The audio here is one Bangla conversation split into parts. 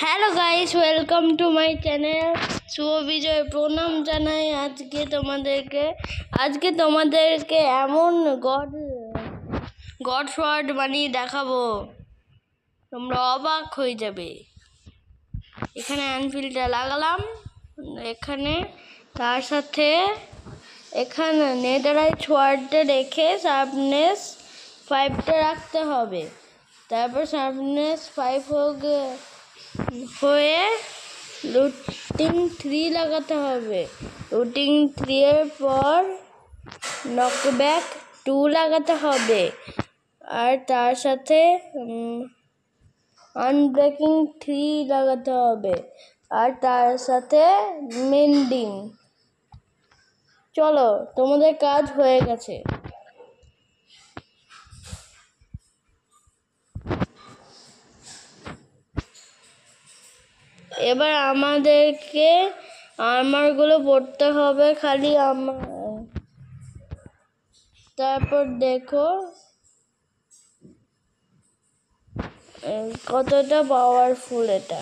Hello guys, welcome to my channel. শুভ বিজয় প্রণাম জানাই। আজকে তোমাদেরকে এমন গড শট বানিয়ে দেখাবো, তোমরা অবাক হয়ে যাবে। এখানে অ্যানফিল্ডটা লাগালাম, এখানে তার সাথে এখানে নেদারাইট সোয়ার্ডটা রেখে শার্পনেস 5টা রাখতে হবে। তারপর শার্পনেস 5 হয়ে লুটিং 3 লাগাতে হবে। লুটিং 3 এর পর নকব্যাক 2 লাগাতে হবে, আর তার সাথে আনব্রেকিং 3 লাগাতে হবে, আর তার সাথে মেন্ডিং। চলো, তোমাদের কাজ হয়ে গেছে। এবার আমাদেরকে আর্মারগুলো পড়তে হবে খালি তারপর দেখো কতটা পাওয়ারফুল এটা।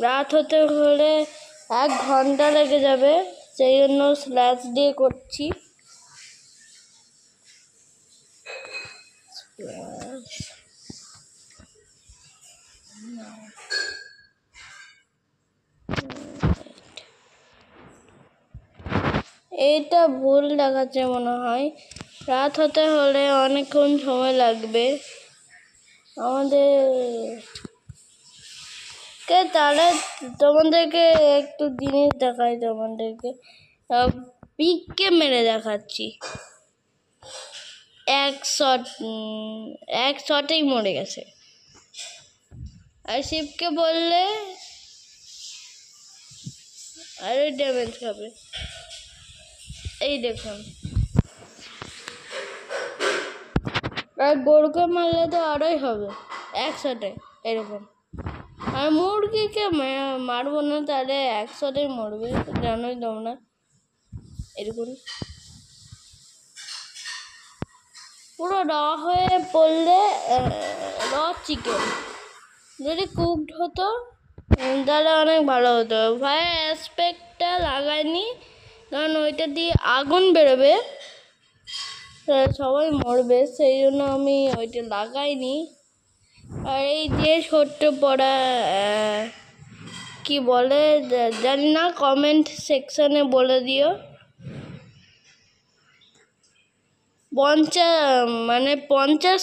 রাত হতে হলে 1 ঘন্টা লেগে যাবে, সেই জন্য স্ল্যাশ দিয়ে করছি। এইটা ভুল দেখাচ্ছে মনে হয়। রাত হতে হলে অনেকক্ষণ সময় লাগবে আমাদের। তাহলে তোমাদেরকে একটু জিনিস দেখাই, তোমাদেরকে পিককে মেরে দেখাচ্ছি। এক শটেই মরে গেছে। আর শিবকে বললে আরে ড্যামেজ খাবে। এই দেখুন, আর গরুকে মারলে তো আরোই হবে একসাথে এরকম। আর মুরগিকে মারবো না, তাহলে একসাথেই মরবে, জানোই তোমরা। এরকম পুরো র হয়ে পড়লে র চিকেন যদি কুকড হতো তাহলে অনেক ভালো হতো। ভাই অ্যাসপেক্টটা লাগাইনি, কারণ ওইটা দিয়ে আগুন বেরোবে, সবাই মরবে, সেই জন্য আমি ওইটা লাগাইনি। আর এই যে ছোট্ট পড়া কি বলে জানি না, কমেন্ট সেকশনে বলে দিও। 50